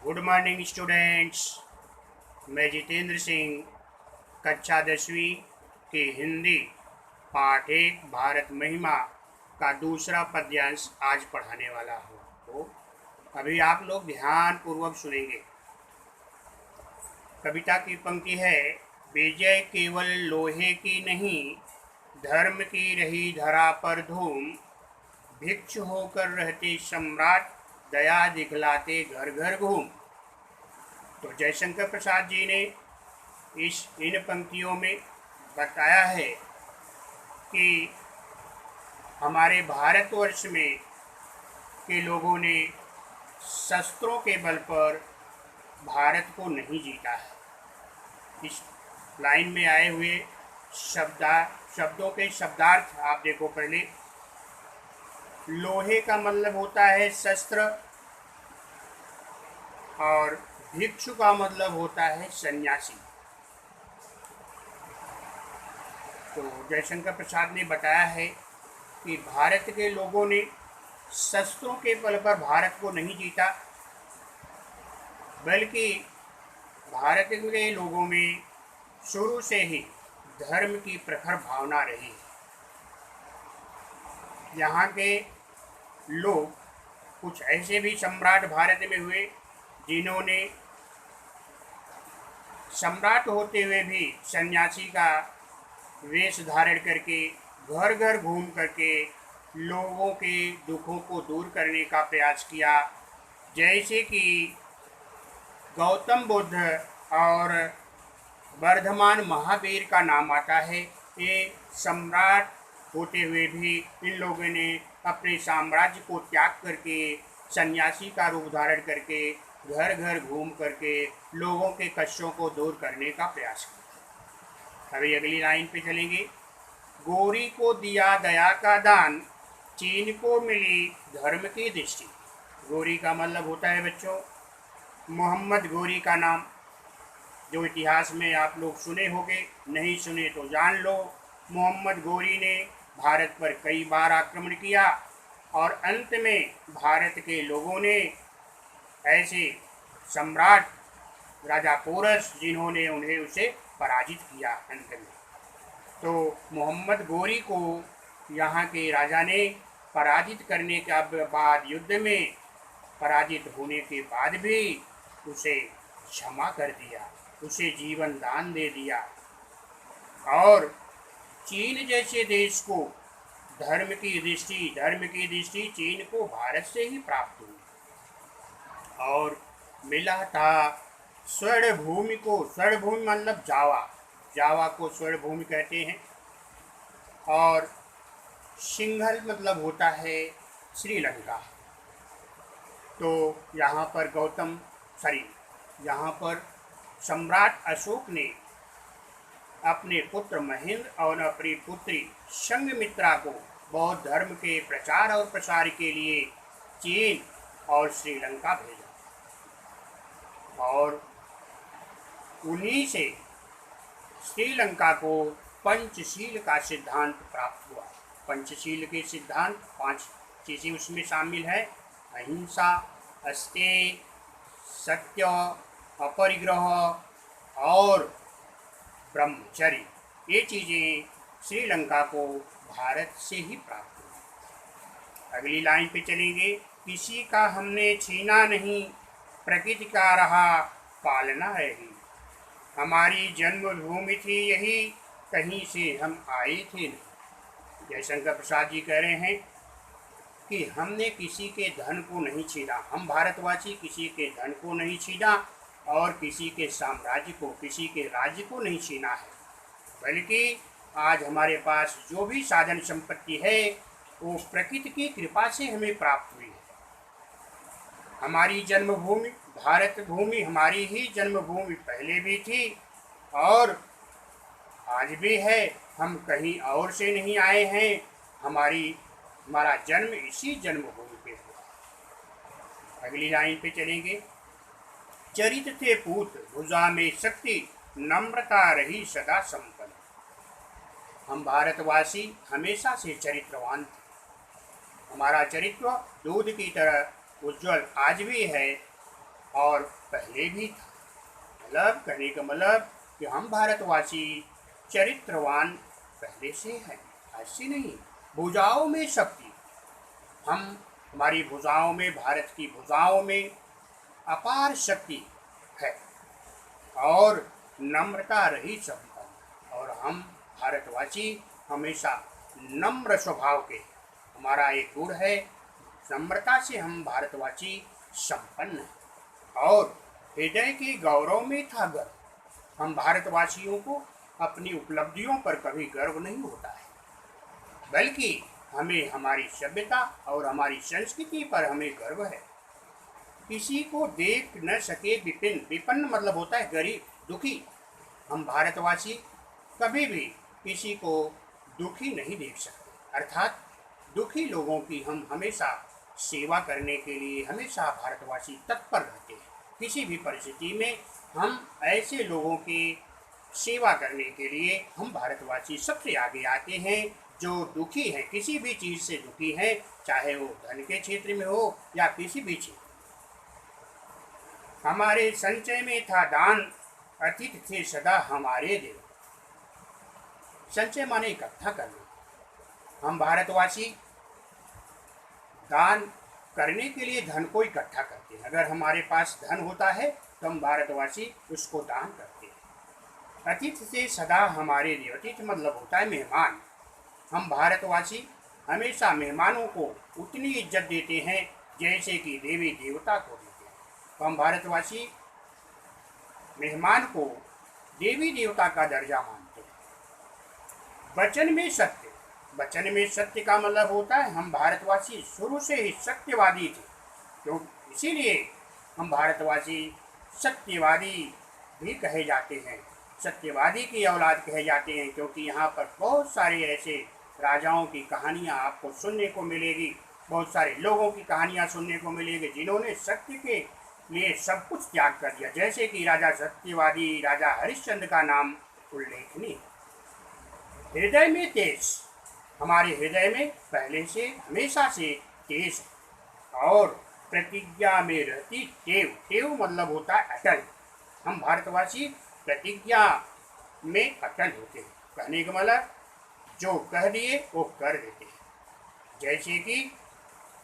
Good morning students. मैं जितेंद्र सिंह कक्षा 10वीं की हिंदी पाठ 1 भारत महिमा का दूसरा पद्यांश आज पढ़ाने वाला हूँ। तो अभी आप लोग ध्यान पूर्वक सुनेंगे। कविता की पंक्ति है, विजय केवल लोहे की नहीं, धर्म की रही धरा पर धूम, भिक्षु होकर रहते सम्राट, दया दिखलाते घर घर घूम। तो जयशंकर प्रसाद जी ने इन पंक्तियों में बताया है कि हमारे भारतवर्ष में के लोगों ने शस्त्रों के बल पर भारत को नहीं जीता है। इस लाइन में आए हुए शब्दों के शब्दार्थ आप देखो। पहले, लोहे का मतलब होता है शस्त्र और भिक्षु का मतलब होता है सन्यासी। तो जयशंकर प्रसाद ने बताया है कि भारत के लोगों ने शस्त्रों के बल पर भारत को नहीं जीता, बल्कि भारत के लोगों में शुरू से ही धर्म की प्रखर भावना रही। यहाँ के लोग, कुछ ऐसे भी सम्राट भारत में हुए जिन्होंने सम्राट होते हुए भी सन्यासी का वेश धारण करके घर घर घूम करके लोगों के दुखों को दूर करने का प्रयास किया। जैसे कि गौतम बुद्ध और वर्धमान महावीर का नाम आता है। ये सम्राट होते हुए भी इन लोगों ने अपने साम्राज्य को त्याग करके सन्यासी का रूप धारण करके घर घर घूम करके लोगों के कष्टों को दूर करने का प्रयास किया। अभी अगली लाइन पे चलेंगे। गोरी को दिया दया का दान, चीन को मिली धर्म की दृष्टि। गोरी का मतलब होता है बच्चों मोहम्मद गोरी का नाम, जो इतिहास में आप लोग सुने होंगे, नहीं सुने तो जान लो। मोहम्मद गोरी ने भारत पर कई बार आक्रमण किया और अंत में भारत के लोगों ने ऐसे सम्राट राजा पोरस, जिन्होंने उसे पराजित किया अंत में। तो मोहम्मद गोरी को यहाँ के राजा ने पराजित करने के बाद, युद्ध में पराजित होने के बाद भी उसे क्षमा कर दिया, उसे जीवन दान दे दिया। और चीन जैसे देश को धर्म की दृष्टि चीन को भारत से ही प्राप्त हुई और मिला था स्वर्ण भूमि को। स्वर्ण भूमि मतलब जावा को स्वर्ण भूमि कहते हैं। और सिंघल मतलब होता है श्रीलंका। तो यहाँ पर सम्राट अशोक ने अपने पुत्र महेंद्र और अपनी पुत्री संघमित्रा को बौद्ध धर्म के प्रचार और प्रसार के लिए चीन और श्रीलंका भेजा और उन्हीं से श्रीलंका को पंचशील का सिद्धांत प्राप्त हुआ। पंचशील के सिद्धांत 5 चीज़ें उसमें शामिल है: अहिंसा, अस्तेय, सत्य, अपरिग्रह और ब्रह्मचर्य। ये चीज़ें श्रीलंका को भारत से ही प्राप्त हुई। अगली लाइन पे चलेंगे। किसी का हमने छीना नहीं, प्रकृति का रहा पालना रही। हमारी जन्मभूमि थी यही, कहीं से हम आए थे नहीं। जयशंकर प्रसाद जी कह रहे हैं कि हमने किसी के धन को नहीं छीना। हम भारतवासी किसी के धन को नहीं छीना और किसी के साम्राज्य को, किसी के राज्य को नहीं छीना है, बल्कि आज हमारे पास जो भी साधन संपत्ति है वो प्रकृति की कृपा से हमें प्राप्त हुई है। हमारी जन्मभूमि भारत भूमि हमारी ही जन्मभूमि पहले भी थी और आज भी है। हम कहीं और से नहीं आए हैं। हमारा जन्म इसी जन्मभूमि पे हुआ। अगली लाइन पे चलेंगे। चरित थे पूत, भुजा में शक्ति, नम्रता रही सदा संपन्न। हम भारतवासी हमेशा से चरित्रवान थे। हमारा चरित्र दूध की तरह उज्जवल आज भी है और पहले भी था। मतलब कहने का मतलब कि हम भारतवासी चरित्रवान पहले से हैं, आज से नहीं। भुजाओं में शक्ति, हम हमारी भुजाओं में, भारत की भुजाओं में अपार शक्ति है और नम्रता रही संपन्न। और हम भारतवासी हमेशा नम्र स्वभाव के, हमारा एक गुण है नम्रता से, हम भारतवासी संपन्न हैं। और हृदय के गौरव में था गर्व। हम भारतवासियों को अपनी उपलब्धियों पर कभी गर्व नहीं होता है, बल्कि हमें हमारी सभ्यता और हमारी संस्कृति पर हमें गर्व है। किसी को देख न सके विपिन, विपन्न मतलब होता है गरीब, दुखी। हम भारतवासी कभी भी किसी को दुखी नहीं देख सकते, अर्थात दुखी लोगों की हम हमेशा सेवा करने के लिए हमेशा भारतवासी तत्पर रहते हैं। किसी भी परिस्थिति में हम ऐसे लोगों की सेवा करने के लिए हम भारतवासी सबसे आगे आते हैं जो दुखी हैं, किसी भी चीज़ से दुखी हैं, चाहे वो धन के क्षेत्र में हो या किसी भी क्षेत्र। हमारे संचय में था दान, अतिथि थे सदा हमारे देव। संचय माने इकट्ठा करना। हम भारतवासी दान करने के लिए धन को इकट्ठा करते हैं। अगर हमारे पास धन होता है तो हम भारतवासी उसको दान करते हैं। अतिथि से सदा हमारे देव, अतिथि मतलब होता है मेहमान। हम भारतवासी हमेशा मेहमानों को उतनी इज्जत देते हैं जैसे कि देवी देवता को देते हैं। तो हम भारतवासी मेहमान को देवी देवता का दर्जा मानते हैं। वचन में सत्य, वचन में सत्य का मतलब होता है हम भारतवासी शुरू से ही सत्यवादी थे, क्यों इसीलिए हम भारतवासी सत्यवादी भी कहे जाते हैं, सत्यवादी की औलाद कहे जाते हैं, क्योंकि यहाँ पर बहुत सारे ऐसे राजाओं की कहानियाँ आपको सुनने को मिलेगी, बहुत सारे लोगों की कहानियाँ सुनने को मिलेगी जिन्होंने सत्य के लिए सब कुछ त्याग कर दिया, जैसे कि राजा सत्यवादी राजा हरिश्चंद्र का नाम उल्लेखनीय। हृदय में तेज, हमारे हृदय में पहले से हमेशा से तेज है। और प्रतिज्ञा में रहती टेव, टेव मतलब होता है अटल। हम भारतवासी प्रतिज्ञा में अटल होते हैं। कहने का मतलब जो कह दिए वो कर देते हैं। जैसे कि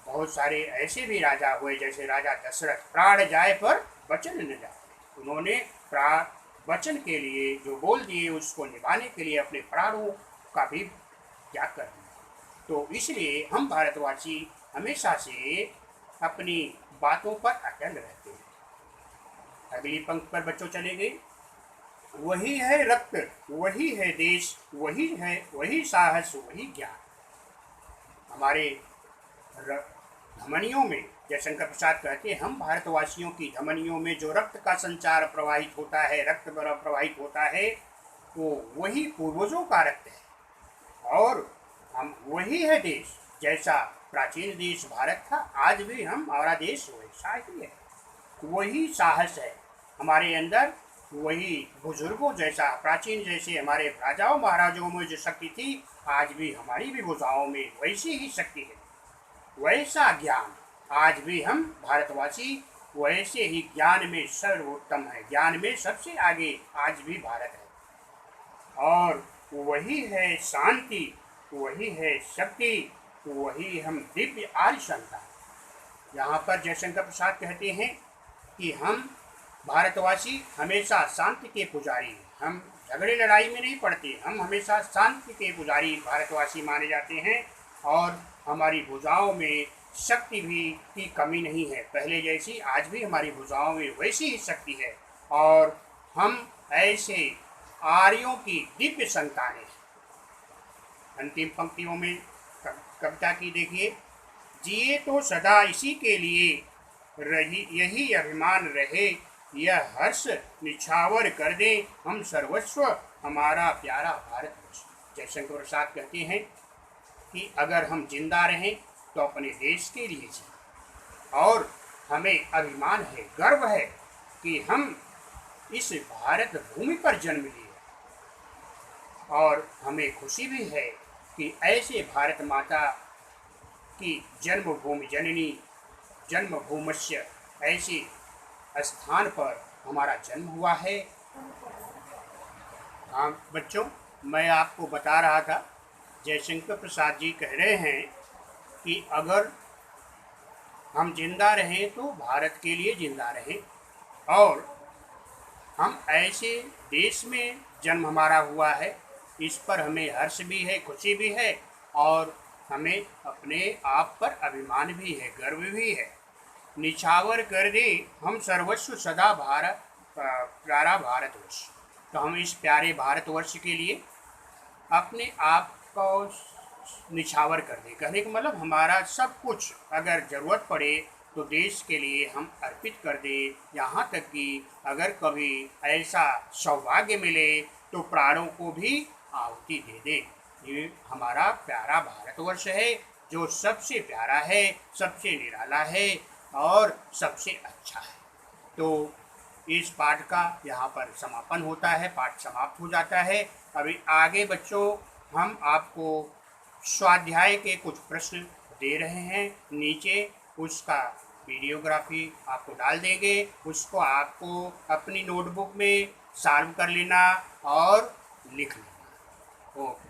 बहुत सारे ऐसे भी राजा हुए, जैसे राजा दशरथ, प्राण जाए पर वचन न जाए। उन्होंने वचन के लिए जो बोल दिए उसको निभाने के लिए अपने प्राणों का भी त्याग कर दिया। तो इसलिए हम भारतवासी हमेशा से अपनी बातों पर अटल रहते हैं। अगली पंक्ति पर बच्चों चले गए। वही है रक्त, वही है देश, वही है वही साहस, वही ज्ञान। हमारे धमनियों में, जयशंकर प्रसाद कहते हैं, हम भारतवासियों की धमनियों में जो रक्त का संचार प्रवाहित होता है, रक्त प्रवाहित होता है, वो वही पूर्वजों का रक्त है। और हम वही है देश, जैसा प्राचीन देश भारत था, आज भी हमारा देश वैसा ही है। वही साहस है हमारे अंदर, वही बुजुर्गों जैसा प्राचीन, जैसे हमारे राजाओं महाराजाओं में जो शक्ति थी, आज भी हमारी भी भुजाओं में वैसी ही शक्ति है। वैसा ज्ञान, आज भी हम भारतवासी वैसे ही ज्ञान में सर्वोत्तम है, ज्ञान में सबसे आगे आज भी भारत है। और वही है शांति, वही है शक्ति, वही हम दिव्य आर्य संतान। यहाँ पर जयशंकर प्रसाद कहते हैं कि हम भारतवासी हमेशा शांति के पुजारी हैं। हम झगड़े लड़ाई में नहीं पड़ते, हम हमेशा शांति के पुजारी भारतवासी माने जाते हैं। और हमारी भुजाओं में शक्ति भी की कमी नहीं है, पहले जैसी आज भी हमारी भुजाओं में वैसी ही शक्ति है। और हम ऐसे आर्यों की दिव्य संतानें हैं। अंतिम पंक्तियों में कविता की देखिए। जिए तो सदा इसी के लिए रही, यही अभिमान रहे, यह हर्ष निछावर कर दे हम सर्वस्व हमारा प्यारा भारतवर्ष। जयशंकर प्रसाद कहते हैं कि अगर हम जिंदा रहें तो अपने देश के लिए जिए, और हमें अभिमान है, गर्व है कि हम इस भारत भूमि पर जन्म लिए, और हमें खुशी भी है कि ऐसे भारत माता की जन्मभूमि जननी जन्मभूमस्य ऐसी स्थान पर हमारा जन्म हुआ है। हाँ बच्चों, मैं आपको बता रहा था, जयशंकर प्रसाद जी कह रहे हैं कि अगर हम जिंदा रहें तो भारत के लिए जिंदा रहें, और हम ऐसे देश में जन्म हमारा हुआ है, इस पर हमें हर्ष भी है, खुशी भी है, और हमें अपने आप पर अभिमान भी है, गर्व भी है। निछावर कर दे हम सर्वस्व सदा भारत, प्यारा भारतवर्ष। तो हम इस प्यारे भारतवर्ष के लिए अपने आप को निछावर कर दें। कहने का मतलब हमारा सब कुछ अगर ज़रूरत पड़े तो देश के लिए हम अर्पित कर दें। यहाँ तक कि अगर कभी ऐसा सौभाग्य मिले तो प्राणों को भी आहुति दे दें। ये हमारा प्यारा भारतवर्ष है, जो सबसे प्यारा है, सबसे निराला है और सबसे अच्छा है। तो इस पाठ का यहाँ पर समापन होता है, पाठ समाप्त हो जाता है। अभी आगे बच्चों हम आपको स्वाध्याय के कुछ प्रश्न दे रहे हैं, नीचे उसका वीडियोग्राफी आपको डाल देंगे, उसको आपको अपनी नोटबुक में सॉल्व कर लेना और लिख लेना। ओके।